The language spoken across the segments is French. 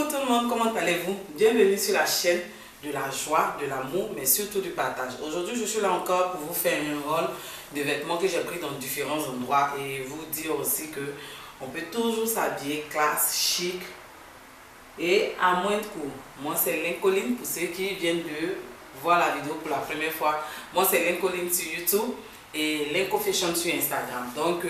tout le monde, comment allez-vous? Bienvenue sur la chaîne de la joie, de l'amour, mais surtout du partage. Aujourd'hui, je suis là encore pour vous faire un rôle de vêtements que j'ai pris dans différents endroits et vous dire aussi que on peut toujours s'habiller classe, chic et à moins de coût. Moi, c'est Lincoln pour ceux qui viennent de voir la vidéo pour la première fois. Moi, c'est Lincoln sur YouTube et Linko Fashion sur Instagram. Donc,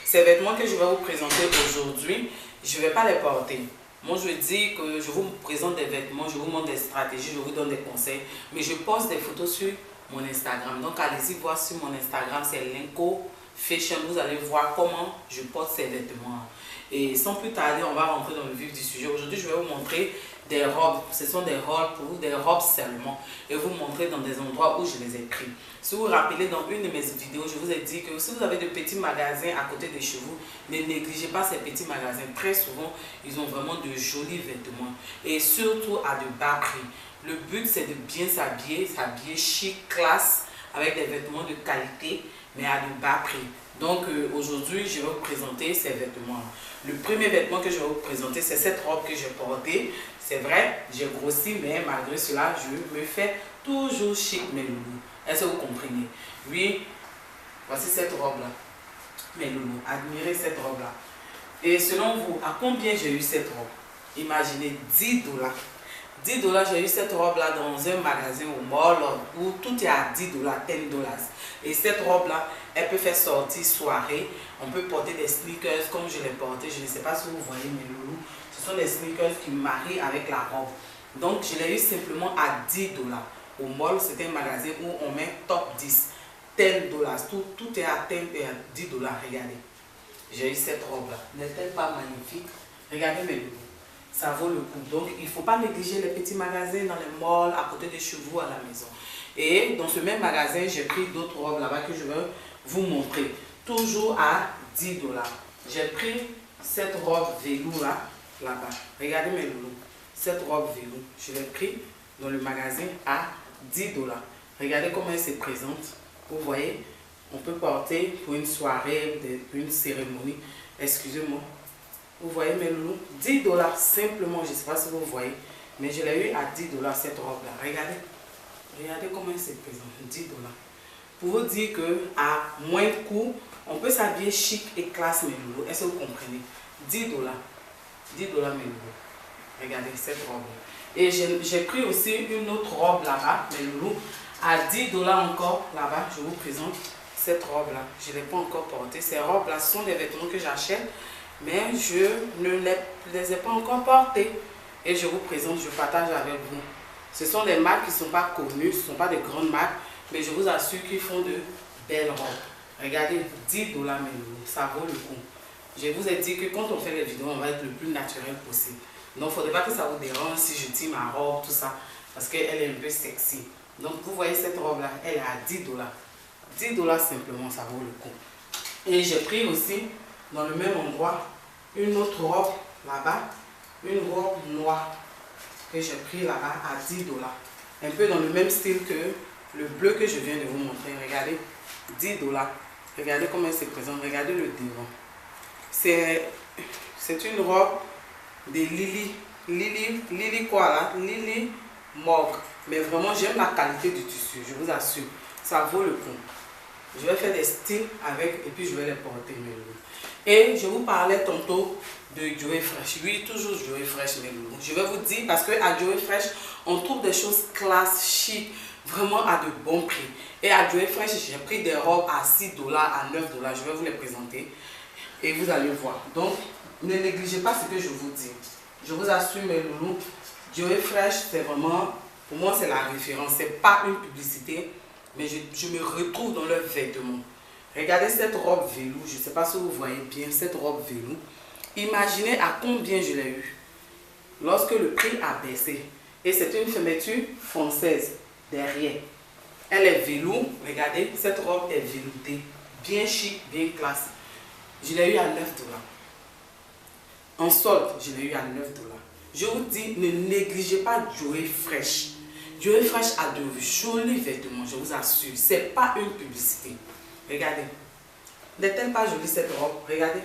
ces vêtements que je vais vous présenter aujourd'hui, je ne vais pas les porter. Moi, je dis que je vous présente des vêtements, je vous montre des stratégies, je vous donne des conseils. Mais je poste des photos sur mon Instagram. Donc, allez-y voir sur mon Instagram, c'est Linko Fashion. Vous allez voir comment je porte ces vêtements. Et sans plus tarder, on va rentrer dans le vif du sujet. Aujourd'hui, je vais vous montrer des robes. Ce sont des robes pour vous, des robes seulement. Et vous montrer dans des endroits où je les ai pris. Si vous vous rappelez, dans une de mes vidéos, je vous ai dit que si vous avez de petits magasins à côté de chez vous, ne négligez pas ces petits magasins. Très souvent, ils ont vraiment de jolis vêtements. Et surtout à de bas prix. Le but, c'est de bien s'habiller chic, classe, avec des vêtements de qualité, mais à de bas prix. Donc aujourd'hui, je vais vous présenter ces vêtements. Le premier vêtement que je vais vous présenter, c'est cette robe que j'ai portée. C'est vrai, j'ai grossi, mais malgré cela, je me fais toujours chic, mes loulous. Est-ce que vous comprenez? Oui, voici cette robe-là. Mes loulous, admirez cette robe-là. Et selon vous, à combien j'ai eu cette robe? Imaginez 10 $. 10 $, j'ai eu cette robe-là dans un magasin au mall où tout est à 10 $, 10 $. Et cette robe-là, elle peut faire sortir soirée. On peut porter des sneakers comme je l'ai porté. Je ne sais pas si vous voyez mes loulous. Ce sont des sneakers qui marient avec la robe. Donc, je l'ai eu simplement à 10 $. Au mall, c'est un magasin où on met top 10. 10 $. Tout est à 10 $. Regardez. J'ai eu cette robe-là. N'est-elle pas magnifique? Regardez mes loulous. Ça vaut le coup. Donc, il ne faut pas négliger les petits magasins dans les malls, à côté de chez vous, à la maison. Et dans ce même magasin, j'ai pris d'autres robes là-bas que je vais vous montrer. Toujours à 10 $. J'ai pris cette robe velours là-bas. Regardez mes loulous. Cette robe velours, je l'ai pris dans le magasin à 10 $. Regardez comment elle se présente. Vous voyez, on peut porter pour une soirée, pour une cérémonie. Excusez-moi. Vous voyez mes loulous, 10 $ simplement, je ne sais pas si vous voyez, mais je l'ai eu à 10 $ cette robe-là. Regardez, regardez comment elle se présente, 10 $. Pour vous dire qu'à moins de coût, on peut s'habiller chic et classe mes loulous. Est-ce que vous comprenez? 10 $, 10 $ mes loulous. Regardez cette robe-là. Et j'ai pris aussi une autre robe là-bas, mes loulous, à 10 $ encore là-bas. Je vous présente cette robe-là. Je ne l'ai pas encore portée. Ces robes-là sont des vêtements que j'achète, mais je ne les ai pas encore portés. Et je vous présente, je partage avec vous. Ce sont des marques qui ne sont pas connues, ce ne sont pas des grandes marques, mais je vous assure qu'ils font de belles robes. Regardez, 10 $, mes loulous, ça vaut le coup. Je vous ai dit que quand on fait les vidéos, on va être le plus naturel possible. Donc, il ne faudrait pas que ça vous dérange si je tire ma robe, tout ça, parce qu'elle est un peu sexy. Donc, vous voyez cette robe-là, elle est à 10 $. 10 $ simplement, ça vaut le coup. Et j'ai pris aussi, dans le même endroit, une autre robe là-bas, une robe noire que j'ai pris là-bas à 10 $. Un peu dans le même style que le bleu que je viens de vous montrer. Regardez, 10 $. Regardez comment elle se présente, regardez le devant. C'est une robe de Lily quoi là? Lily Morgue. Mais vraiment, j'aime la qualité du tissu, je vous assure. Ça vaut le coup. Je vais faire des styles avec et puis je vais les porter mes loulous. Et je vous parlais tantôt de Joey Fresh. Oui, toujours Joey Fresh mes loulous. Je vais vous dire parce qu'à Joey Fresh, on trouve des choses classe, chic, vraiment à de bons prix. Et à Joey Fresh, j'ai pris des robes à 6 $, à 9 $. Je vais vous les présenter et vous allez voir. Donc, ne négligez pas ce que je vous dis. Je vous assure mes loulous, Joey Fresh, c'est vraiment, pour moi, c'est la référence. Ce n'est pas une publicité, mais je me retrouve dans leurs vêtements. Regardez cette robe velours, je ne sais pas si vous voyez bien cette robe velours. Imaginez à combien je l'ai eu lorsque le prix a baissé. Et c'est une fermeture française derrière. Elle est velours, regardez, cette robe est veloutée, bien chic, bien classe. Je l'ai eu à 9 $. En solde, je l'ai eu à 9 $. Je vous dis, ne négligez pas Joey Fresh. Joey Fresh a de jolis vêtements, je vous assure. Ce n'est pas une publicité. Regardez. N'est-elle pas jolie cette robe? Regardez.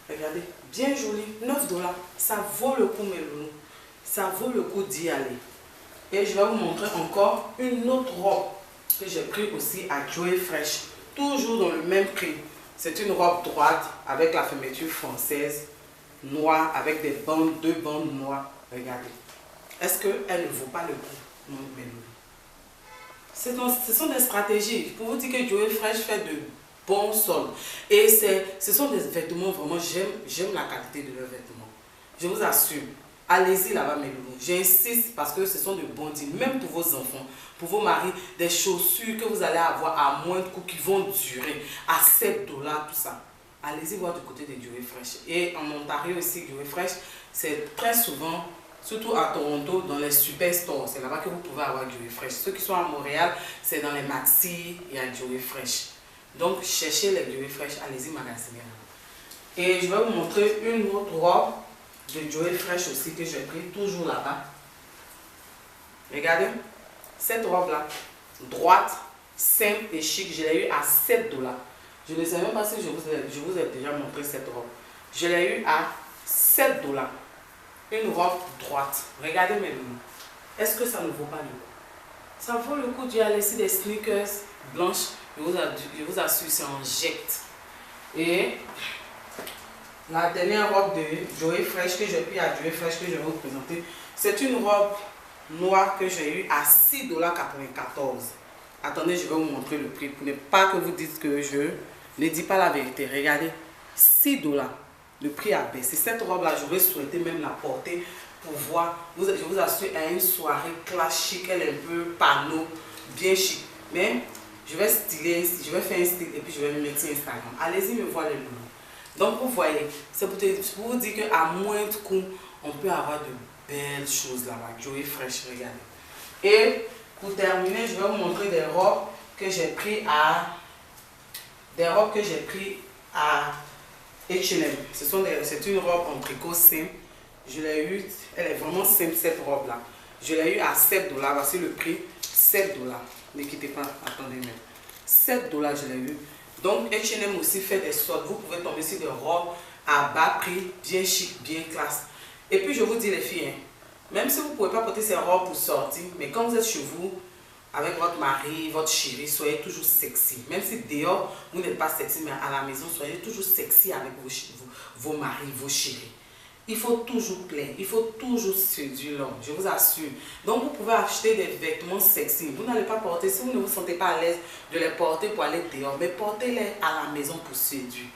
Regardez, bien joli, 9 $. Ça vaut le coup, mes loulous. Ça vaut le coup d'y aller. Et je vais vous montrer encore une autre robe que j'ai pris aussi à Joey Fresh. Toujours dans le même prix. C'est une robe droite avec la fermeture française, noire, avec des bandes, 2 bandes noires. Regardez. Est-ce qu'elle ne vaut pas le coup? Non, mes loulous. Ce sont des stratégies. Pour vous dire que Joey Fresh fait de bons soldes. Et ce sont des vêtements, vraiment, j'aime la qualité de leurs vêtements. Je vous assure. Allez-y là-bas, mes loulous. J'insiste parce que ce sont de bons deals, même pour vos enfants, pour vos maris, des chaussures que vous allez avoir à moindre coût qui vont durer, à 7 $, tout ça. Allez-y voir du côté de Joey Fresh. Et en Ontario aussi, Joey Fresh, c'est très souvent, surtout à Toronto, dans les superstores. C'est là-bas que vous pouvez avoir Joey Fresh. Ceux qui sont à Montréal, c'est dans les Maxi et à Joey Fresh. Donc, cherchez les Joey Fresh, allez-y magasiner. Et je vais vous montrer une autre robe de Joey Fresh aussi que j'ai pris toujours là-bas. Regardez, cette robe-là, droite, simple et chic, je l'ai eu à 7 $. Je ne sais même pas si je vous ai déjà montré cette robe. Je l'ai eu à 7 $. Une robe droite. Regardez mes loulous. Est-ce que ça ne vaut pas le coup? Ça vaut le coup d'y aller. Ici des sneakers blanches. Je vous assure, c'est en jette. Et la dernière robe de Joey Fresh que j'ai pris à Joey Fresh que je vais vous présenter, c'est une robe noire que j'ai eue à 6,94 $. Attendez, je vais vous montrer le prix pour ne pas que vous dites que je ne dis pas la vérité. Regardez, 6 $. Le prix a baissé. Cette robe-là, j'aurais souhaité même la porter pour voir. Je vous assure, à une soirée classique, elle est un peu panneau, bien chic. Mais je vais styler, je vais faire un style et puis je vais me mettre sur Instagram. Allez-y me voir les loulous. Donc vous voyez, c'est pour vous dire qu'à moindre coût, on peut avoir de belles choses là-bas. Joey Fresh, regardez. Et pour terminer, je vais vous montrer des robes que j'ai pris à H&M. C'est une robe en tricot simple. Je l'ai eu, elle est vraiment simple cette robe-là. Je l'ai eu à 7 $. Voici le prix, 7 $. Ne quittez pas, attendez même. 7 $, je l'ai eu. Donc H&M aussi fait des soldes. Vous pouvez tomber sur des robes à bas prix, bien chic, bien classe. Et puis je vous dis les filles, hein, même si vous ne pouvez pas porter ces robes pour sortir, mais quand vous êtes chez vous, avec votre mari, votre chéri, soyez toujours sexy. Même si dehors, vous n'êtes pas sexy, mais à la maison, soyez toujours sexy avec vos maris, vos chéris. Il faut toujours plaire, il faut toujours séduire l'homme, je vous assure. Donc vous pouvez acheter des vêtements sexy. Vous n'allez pas porter, si vous ne vous sentez pas à l'aise de les porter pour aller dehors, mais portez-les à la maison pour séduire.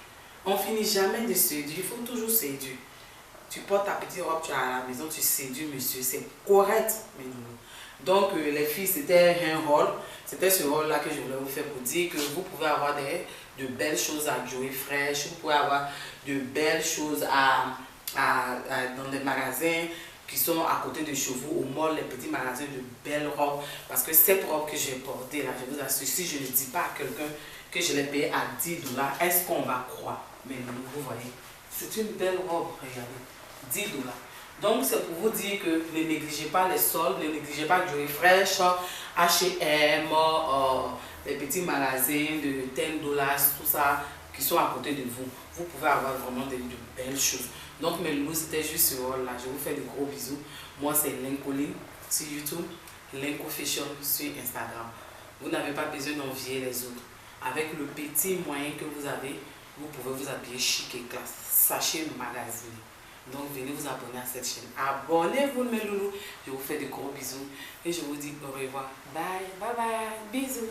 On finit jamais de séduire, il faut toujours séduire. Tu portes ta petite robe, tu es à la maison, tu séduis monsieur, c'est correct. Mais non. Donc les filles, c'était un haul. C'était ce haul-là que je voulais vous faire pour dire que vous pouvez avoir de belles choses à Joey Fresh, vous pouvez avoir de belles choses dans des magasins qui sont à côté de chez vous, au mall, les petits magasins de belles robes. Parce que cette robe que j'ai portée là, je vous assure, si je ne dis pas à quelqu'un que je l'ai payée à 10 $, est-ce qu'on va croire? Mais vous voyez, c'est une belle robe, regardez, 10 $. Donc c'est pour vous dire que ne négligez pas les soldes, ne négligez pas Joey Fresh, H&M, les petits magasins de 10 $, tout ça, qui sont à côté de vous. Vous pouvez avoir vraiment de belles choses. Donc mes loulous, c'était juste ce rôle là. Je vous fais de gros bisous. Moi c'est Lincolin sur YouTube, Linko Fashion sur Instagram. Vous n'avez pas besoin d'envier les autres. Avec le petit moyen que vous avez, vous pouvez vous habiller chic et classe. Sachez magasiner. Donc venez vous abonner à cette chaîne. Abonnez-vous mes loulous. Je vous fais de gros bisous et je vous dis au revoir. Bye, bye bye, bisous.